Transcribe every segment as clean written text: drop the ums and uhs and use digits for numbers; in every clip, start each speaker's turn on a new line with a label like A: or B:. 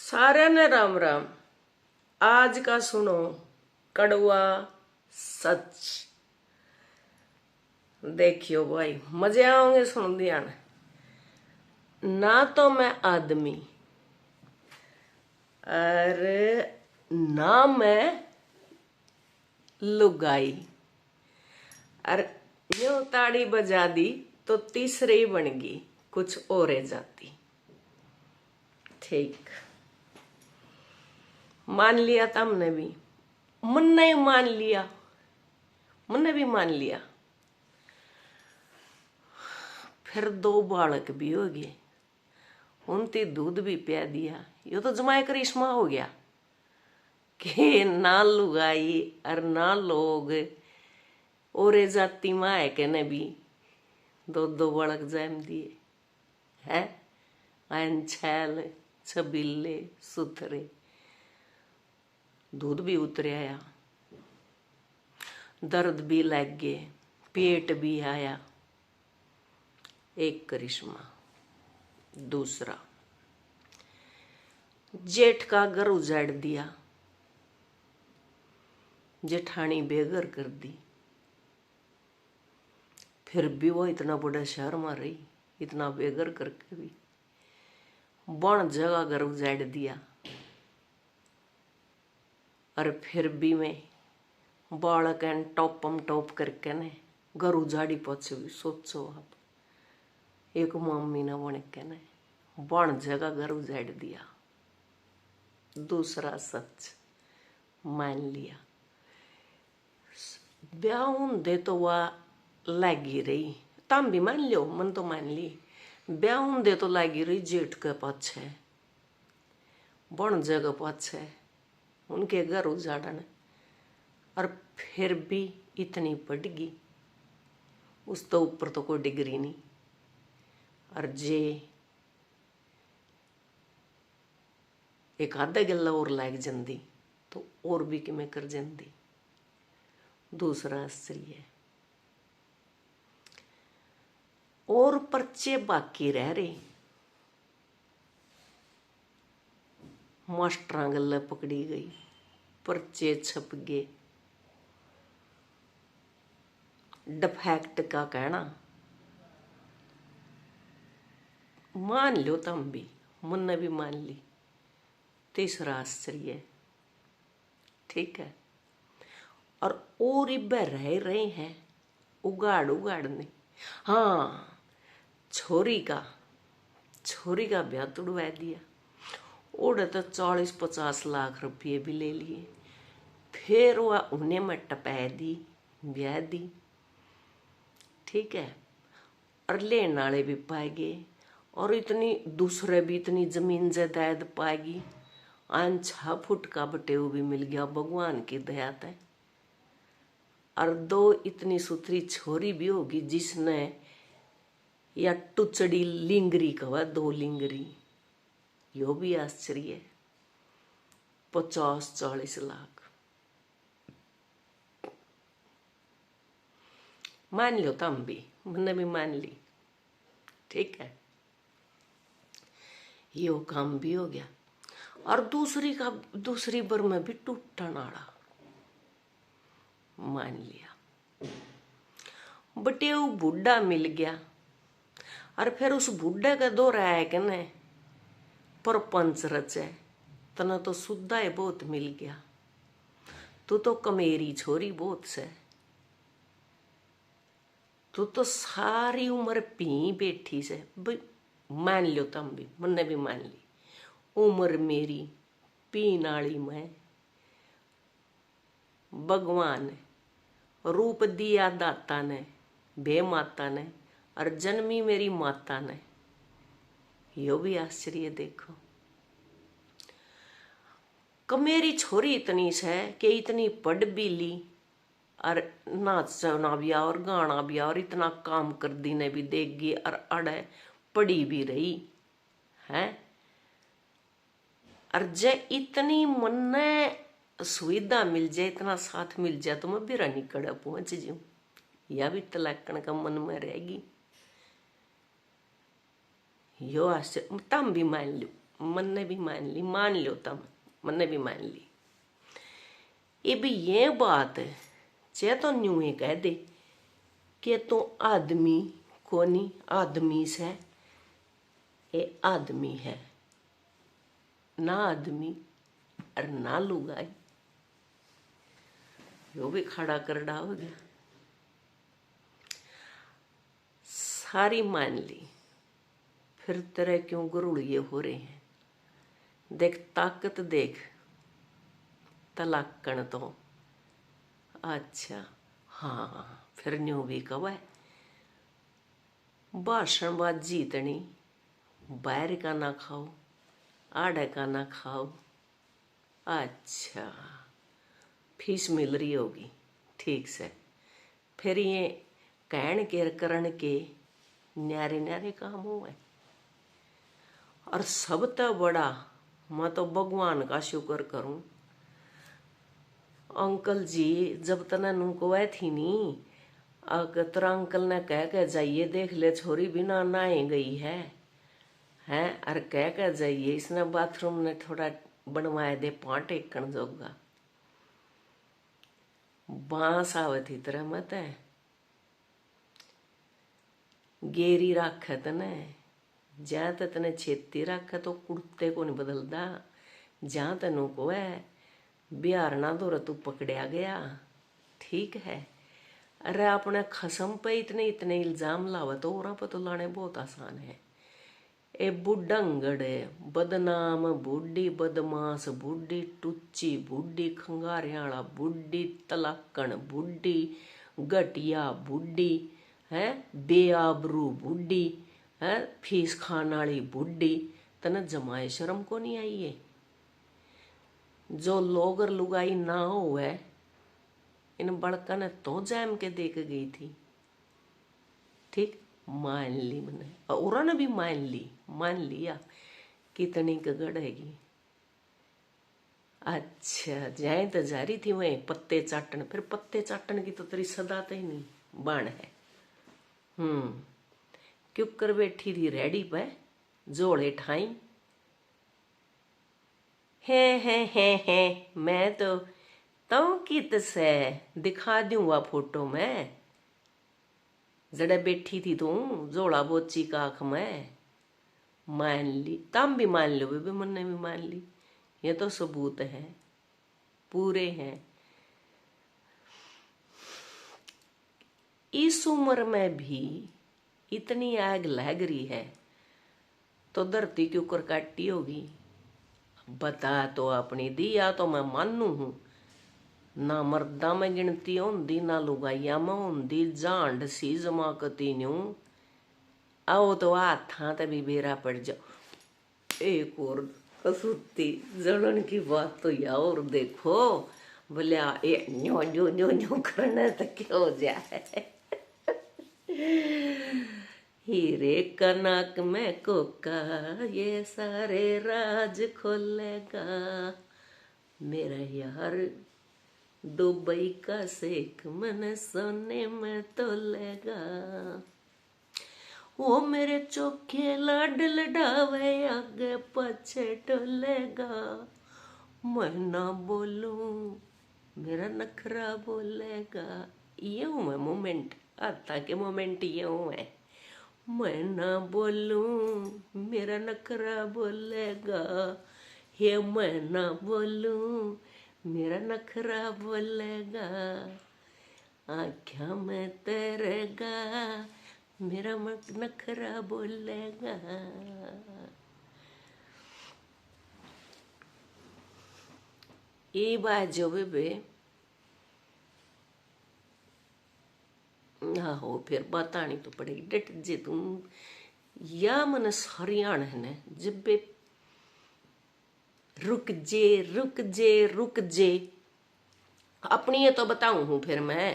A: सारे ने राम राम। आज का सुनो कड़वा सच। देखियो भाई, मजे आओगे सुन दिया ना। तो मैं आदमी अरे ना मैं लुगाई। अरे यूं ताड़ी बजा दी तो तीसरे ही बन गई कुछ और जाती। ठीक मान लिया था हमने भी, मुन्ने ही मान लिया, मुन्ने भी मान लिया। फिर 2 बालक भी हो गए, उनती दूध भी पिया दिया। ये तो जमाए करिश्मा हो गया कि ना लुगाई और ना लोग और जाति माँ है कहने भी 2 बालक जन्म दिए है। आयन छैल छबीले सुथरे, दूध भी उतर आया, दर्द भी लग गए, पेट भी आया। एक करिश्मा। दूसरा, जेठ का घर उजाड़ दिया, जेठानी बेघर कर दी। फिर भी वो इतना बड़ा शहर में रही, इतना बेघर करके भी बन जगह घर उजाड़ दिया। और फिर भी मैं बालक टॉपम टॉप करके ने घर उजाड़ी पहुंचे भी। सोचो आप, एक मम्मी ने बन के ने बन जगह घर उजाड़ दिया। दूसरा सच मान लिया। ब्याह होंदे तो वह लगी रही, तम भी मान लो, मन तो मान ली। ब्याह होंदे तो लगी रही जेठ के पाछे, बन जगह पाछे उनके घर उजाड़न। और फिर भी इतनी पड़ गई, उस तो ऊपर तो कोई डिग्री नहीं। और जे एक आधा गला और लाग जंदी तो और भी किमें कर जंदी। दूसरा आश्चर्य है। और पर्चे बाकी रह रहे, मास्टर गल्ला पकड़ी गई, पर्चे छप गए। डिफेक्ट का कहना मान लो, तुम भी, मुन्ने भी मान ली। तीसरा आश्चर्य है, ठीक है। और इब्बे रह रहे हैं उगाड़ उगाड़ने। हाँ, छोरी का ब्याह तुड़वा दिया। ओढ़े तो 40-50 लाख रुपये भी ले लिए। फिर वह उन्हें में टपा दी, ब्याह दी, ठीक है। और लेने वाले भी पाए गए, और इतनी दूसरे भी इतनी जमीन जायदाद पाएगी। 6 फुट का बटेऊ भी मिल गया भगवान की दया से। और 2 इतनी सुथरी छोरी भी होगी जिसने या टुचड़ी लिंगरी कहा, 2 लिंगरी। यो भी आश्चर्य है। 50-40 लाख मान लो, तुम भी, मैंने भी मान ली, ठीक है। यो काम भी हो गया। और दूसरी बर में भी टूटन वाला मान लिया। बटेऊ बूढ़ा मिल गया। और फिर उस बूढ़े का दो है कि न परपंच रचे, तना तो सुद्धा है बहुत मिल गया। तू तो कमेरी छोरी बहुत से, तू तो सारी उम्र पी बैठी से। मान लो तुम भी, मैंने भी मान ली। उम्र मेरी पी नाली में भगवान रूप दिया दाता ने, बे माता ने, और जन्मी मेरी माता ने। यो भी आश्चर्य देखो। कमेरी छोरी इतनी से कि इतनी पढ़ भी ली, और नाचना भी और गाना भी और इतना काम कर दी ने भी देगी, और अड़े पड़ी भी रही है। और जे इतनी मन्ने सुविधा मिल जाए, इतना साथ मिल जाए, तो मैं बिरा निकड़ा पहुंच जाऊं, या भी तलाकण का मन में रहेगी। यो आश्चर्य, तुम भी मान लो, मन ने भी मान ली, मान लो तुम, मन ने भी मान ली। ये भी ये बात चे तो न्यू ही कह दे कि तो आदमी को नहीं, आदमी से ये आदमी है, ना आदमी और ना लुगाई। यो भी खड़ा कर डालोगे। सारी मान ली, फिर तेरे क्यों गुरुड़िए हो रहे हैं? देख ताकत देख, तलाकण तो अच्छा हाँ, फिर न्यू भी कब है भाषणबाजी इतनी, बाहर का ना खाओ, आड़े का ना खाओ। अच्छा फीस मिल रही होगी ठीक से, फिर ये कहन के करण के न्यारे न्यारे काम हुए। और सब तो बड़ा मैं तो भगवान का शुक्र करूं, अंकल जी जब तना नुको वह थी नी, तेरा अंकल ने कह के जाइए देख ले छोरी बिना नहाए गई है और कह के जाइए इसने बाथरूम ने थोड़ा बनवाए दे पांट एकण जोगा। बांस आवत ही तरह मत है गेरी राखत ने, जहाँ तने छेती रखा तो कुर्ते को नहीं बदलता, जहाँ तेनों को है बिहार ना दो तू पकड़िया गया ठीक है। अरे अपने खसम पे इतने इतने इल्जाम लावत तो और पे तो लाने बहुत आसान है। ए बुढ़ंगड़ बदनाम बुढ़ी, बदमाश बुढ़ी, टुच्ची बुढ़ी, खंगारियाला बुढ़ी, तलाकण बुढ़ी, घटिया बुढ़ी है, बेआबरू बुढ़ी है, फीस खान वाली बुढ़ी। तने जमाए शर्म को नहीं आई है? जो लोग और लुगाई ना होवे इन बड़का ने तो जैम के देख गई थी ठीक। मान ली मैंने, और ने भी मान लिया कितनी गड़ेगी। अच्छा जाए तो जारी थी वह पत्ते चाटन, फिर पत्ते चाटन की तो तेरी सदा तो ही नहीं बाण है। क्यों कर बैठी थी रेडी पे जोड़े ठाई, है मैं तो कित से दिखा दूं वह फोटो में जड़े बैठी थी तू जोड़ा बोची का आँख में। मान ली तम भी मान लो, बेबी मन ने भी मान ली, ये तो सबूत है पूरे हैं। इस उम्र में भी इतनी आग लग रही है तो धरती के ऊपर काटी होगी। बता तो अपनी दी, या तो मैं मानू हूं ना मर्दा में गिनती होंदी ना लुगाइया में होंदी, जांड सी जमा कती न्यू आओ तो हाथा ते भी बेरा पड़ जाओ। एक और कसूती जड़न की बात तो या और देखो बोले ए न्यो न्यो न्यो न्यो करने तक क्या हो जाए। हीरे कनक में कोका ये सारे राज खोलेगा, मेरा यार दुबई का शेख मन सोने में तोलेगा। वो मेरे चोखे लाड लडावे आगे पीछे डोलेगा, मैं ना बोलूं मेरा नखरा बोलेगा। ये हूँ मैं मोमेंट, आता के मोमेंट ये हूँ मैं ना बोलूं मेरा नखरा बोलेगा, ये मैं ना बोलूं मेरा नखरा बोलेगा। आँखों में तेरेगा मेरा नखरा बोलेगा। ये बात जो बेबे हो फिर बतानी तो पड़ेगी डट जे तुम या मन हरियाण है ने जब बे रुक जे रुक जे रुक जे अपनी ये तो बताऊं हूं फिर मैं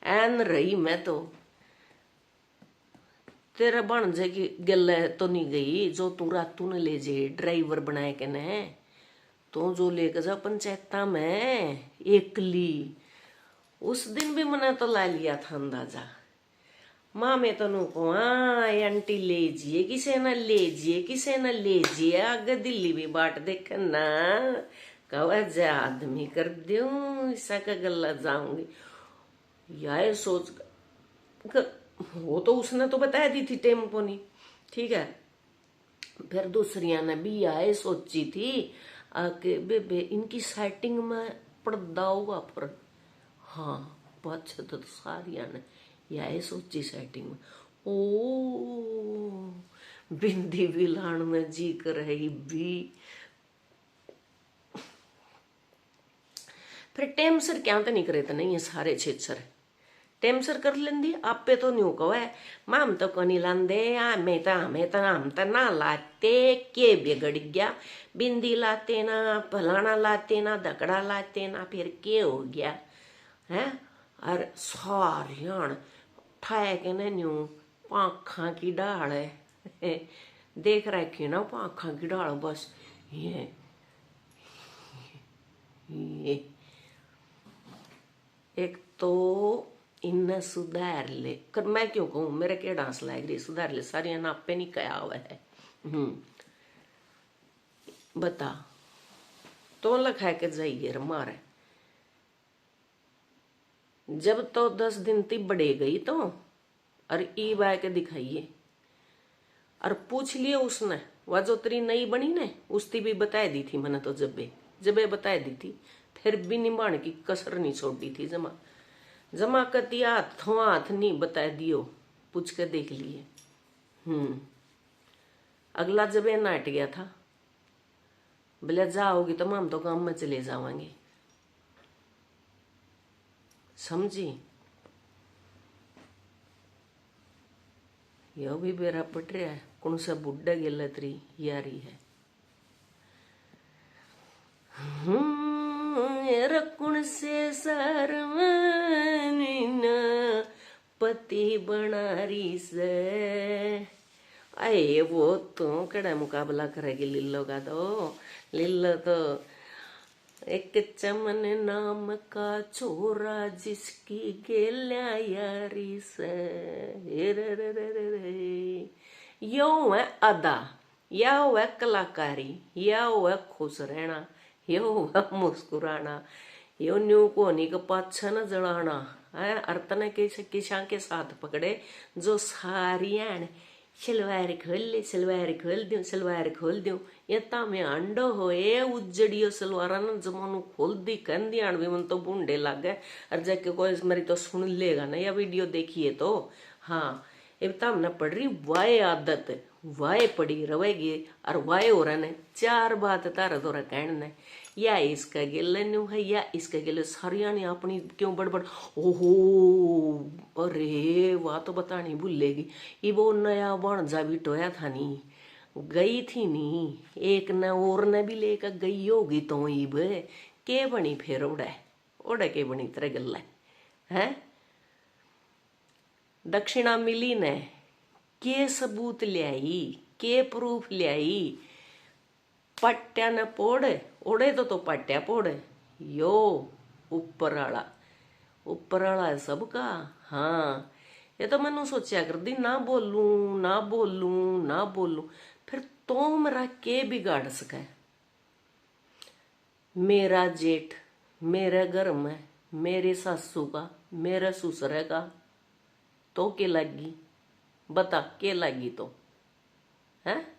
A: एन रही मैं तो तेरा बन जाएगी गल तो नहीं गई जो तू रातू ने ले जे ड्राइवर बनाए के ने तो जो लेकर जा पंचायता में एकली उस दिन भी मैंने तो ला लिया था अंदाजा। माँ मैं तो नू को आंटी लीजिए किसे न लीजिए किसे न लीजिए आगे दिल्ली भी बाट देख ना कवा जा आदमी कर दूं ऐसा का गला जाऊंगी यार सोच वो तो उसने तो बता दी थी टेम्पो नहीं ठीक है। फिर दूसरिया ने भी यह सोची थी कि बेबे इनकी सेटिंग में पर्दा होगा पर हाँ बात तो सारिया ने यह सोची सेटिंग में ओ बिंदी भी लाण में जी कर रही भी फिर टेम सर क्या तो नहीं करे तो नहीं है सारे छेद टेम सर कर लेंदी आपे तो न्यू कहो है माम तो कोनी लांदे हमें तो हम तो ना लाते के बिगड़ गया बिंदी लाते ना फलाना लाते ना धकड़ा लाते ना फिर के हो गया है और सारियान ठाए के न न्यू पाखा की डाल है देख रखी ना पाखा की डाल बस ये एक तो इन्हें सुधार ले कर मैं क्यों कहूँ मेरे क्या डांस लायक रही सुधार ले सारी नापे नहीं कया हुआ है बता तो लखा के जाइए मारे जब तो 10 दिन ती बढ़े गई तो और ई बाय के दिखाइए और पूछ लिए उसने वह जो तेरी नई बनी ने उसकी भी बता दी थी मैंने तो जबे बता दी थी फिर भी निभाने की कसर नहीं छोड़ दी थी जमा करती हाथ नहीं बता दियो पूछ के देख लिए अगला जब ये नाट गया था बोले जाओगी तो हम तो काम में चले जावांगे समझी यो भी बेरा पट रहा है कौन सा बुढ़ा गेला तरी यारी है रकुण से सरमनीना पति बनारी से आए वो तो कड़ा मुकाबला करेगी लिल्लो का तो लिल्लो तो एक चमन नाम का छोरा जिसकी गेल्या यारी से यो है अदा या है कलाकारी या है खुश रहना यो है मुस्कुराना यो न्यू को नहीं का पाछा न जलाना है अर्तन के किसा के साथ पकड़े जो सारियां सलवार खोल दूं ये ता में अंडो होए उज्जड़ियो सलवारा न जमानु खोल दी कन दी भी मन तो बूंदे लागे और जाके कोई मेरी तो सुन लेगा ना या वीडियो देखिए तो हाँ ये ताम न पड़ रही वाय आदत वाय पड़ी रहेगी और वाय हो रहा ने 4 बात तारा दौरा कहने या इसका गिल न्यू है या इसका गिल सारिया ने अपनी क्यों बड़बड़ ओहो अरे वाह तो बतानी भूलेगी ये वो नया बन जा भी टोया था नी गई थी नी एक न और न भी लेकर गई होगी तो इब के बनी फिर ओड़ा के बनी तेरे गल्ला है दक्षिणा मिली ने के सबूत लियाई के प्रूफ लियाई पट्या न पोड़ ओड़े तो पट्या पोड़ यो ऊपर वाला है सबका हाँ ये तो मैंने सोचा कर दी ना बोलूं फिर तो मेरा के बिगाड़ सके मेरा जेठ मेरे घर में मेरे सासू का मेरे ससुर का तो के लगी बता के लगी तो है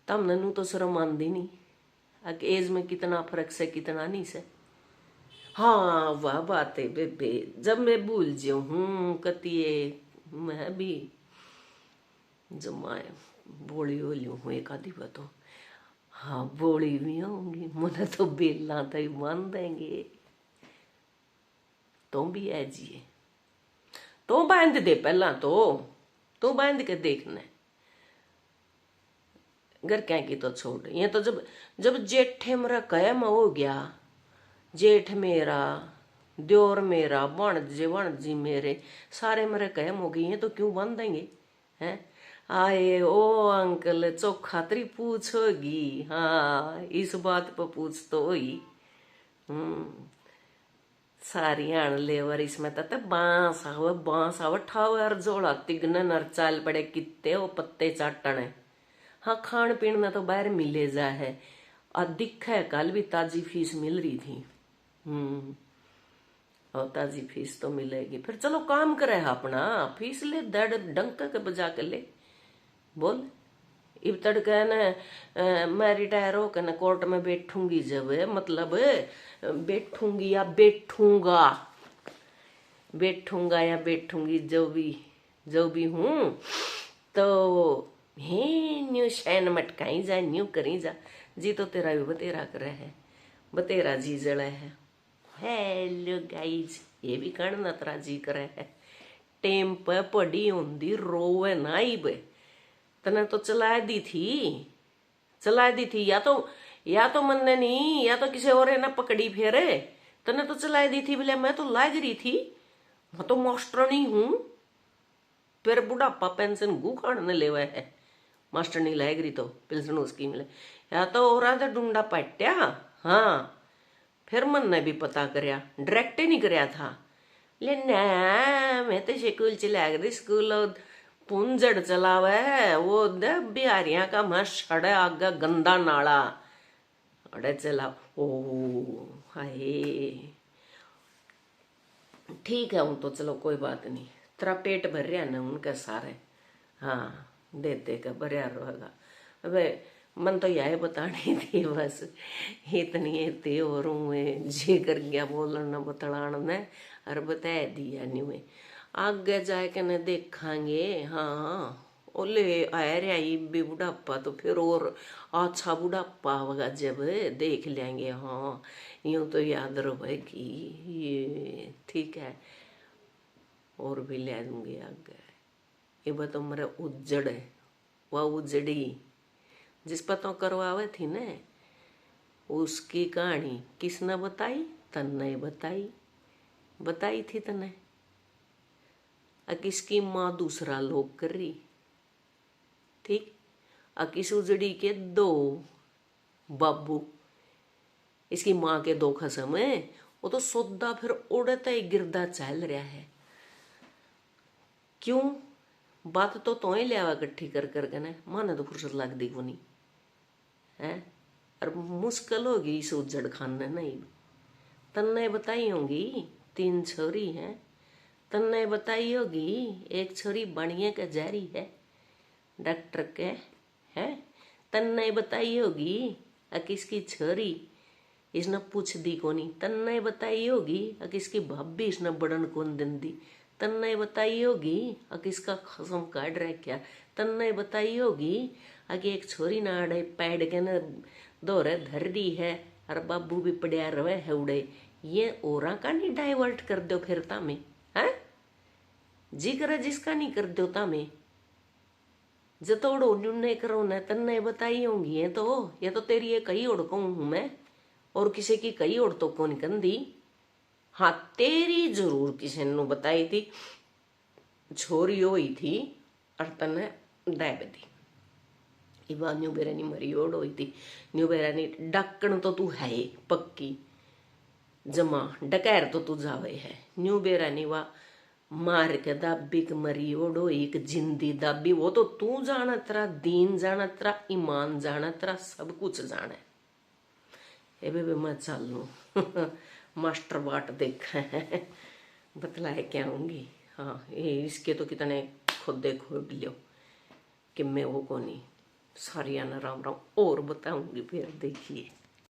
A: तम ननू तो शर्म आंदी नहीं एज में कितना फर्क से कितना नहीं से हाँ वह बात है बेबे जब मैं भूल जाऊं कतिए मैं भी जमाए बोली होली हूँ एक आधी बात तो हाँ बोली भी होंगी मुझे तो बेलना तो ही मान देंगे तो भी ऐजिए तो बांध दे पहला तो बांध के देखना घर क्या की तो छोड़ ये तो जब जेठे मेरा कयम हो गया जेठ मेरा द्योर मेरा बण जी मेरे सारे मेरे कयम हो गए हैं तो क्यों बन देंगे हैं आए ओ अंकल चोखा तरी पूछोगी हाँ इस बात पर पूछ तो ही सारी आन लेवर इसमें तो बांस आवे ठावर जोड़ा तिगने नर चाल पड़े कित्ते वो पत्ते चाटने। हाँ खान पीन में तो बाहर मिले जा है। और दिखे कल भी ताजी फीस मिल रही थी। और ताजी फीस तो मिलेगी। फिर चलो काम करे अपना, फीस ले दड़ डंक के बजा के ले बोल। इब तड़के न मैं रिटायर होकर न कोर्ट में बैठूंगी जब, मतलब बैठूंगी या बैठूंगा या बैठूंगी जो भी हूं, तो हे न्यू शैन मटकाई जा, न्यू करी जा। जी तो तेरा भी बतेरा करे है, बतेरा जी जड़े है। हेलो गाइज, ये भी करना तरा जी करे है। टेम पे पड़ी होंदी रोवे ना इब। तने तो चला दी थी या तो मन ने नहीं, या तो किसी और ने पकड़ी फेरे। तने तो चला दी थी बोले, मैं तो लाग रही थी, मैं तो मास्टर नहीं हूं। फिर बुढ़ापा पेंशन गु खाने लेवा है, मास्टर नहीं लाग रही तो पेंशन उसकी मिले। या तो और आधा ढूंढा पट्या। हाँ फिर मन ने भी पता करया, डायरेक्ट नहीं करया था। ले ना मैं तो स्कूल चला गई, स्कूल पुंजड़ चलावे वो दे बिहारियां का मस्त अड़े आगे गंदा नाला अड़े चला। ओ हाय ठीक है, हूं तो चलो कोई बात नहीं, तेरा पेट भर रहा ना उनके सारे। हाँ दे का भरिया रहेगा। अबे मन तो यह बतानी थी बस, इतनी थी और जे कर गया बोलना बतलान ने, और बता दिया नहीं आगे जाके न देखांगे। हाँ ओले आया रहा भी बुढ़ापा तो फिर और अच्छा बुढ़ापा होगा जब देख लेंगे। हाँ यूं तो याद रहेगी ये, ठीक है। और भी ले दूंगी आगे। ये बता मेरा उज्जड़ है, वह उजड़ी जिस पर तो करवावे थी ने, उसकी कहानी किसने बताई? तन्ने बताई थी तने। किसकी माँ दूसरा लोग कर रही, ठीक। किस उजड़ी के दो बाबू, इसकी माँ के दो खसम है। वो तो सौदा फिर उड़ता ही गिरदा चल रहा है। क्यों? बात तो ही लियावा इकट्ठी कर करके ना, माने तो फुर्सत लगती को नहीं है। और मुश्किल होगी इस उजड़ खाने नहीं। तन्ने बताई होंगी 3 छोरी हैं, तन्ने बताई होगी एक छोरी बढ़िया का जारी है डॉक्टर के है। तन्ने बताई होगी किसकी छोरी इसने पूछ दी कोनी। तन्ने बताई होगी किसकी भाभी इसने बड़न कौन दिन दी। तन्ने बताई होगी किसका खसम काट रहा। तन्ने बताई होगी कि एक छोरी ना अड़े पैड के न दोरे धर दी है, और बाबू भी पड़िया रवे है उड़े। ये औरा का नहीं डाइवर्ट कर दो फिर तामे है जी करे जिसका नहीं कर दो तामे जतोड़ो न्यूने करो न। तन्ने बताई होंगी ये तो तेरी ये कई ओढ़ हूं मैं, और किसी की कई ओढ़ तो कौन कंदी। हाँ तेरी जरूर किसी ने बताई थी, छोरी हुई थी और तन्ने दाब दी। इबा न्यू बेरानी मरी ओढ़ हुई थी। न्यू बेरानी डकन तो तू है पक्की जमा, डकैर तो तू जावे है। न्यू बेरानी वा मार के दाबी के मरी ओढ़ो एक जिंदी दाबी। वो तो तू जाना, तेरा दीन जाना, तेरा ईमान जाना, तेरा सब कुछ जाना। ए बे मैं चल लू मास्टर बाट देखा है बतलाए क्या होंगी। हाँ ये इसके तो कितने खुदे खोद लियो कि मैं वो को नहीं। सारिया ना राम राम और बताऊंगी फिर देखिए।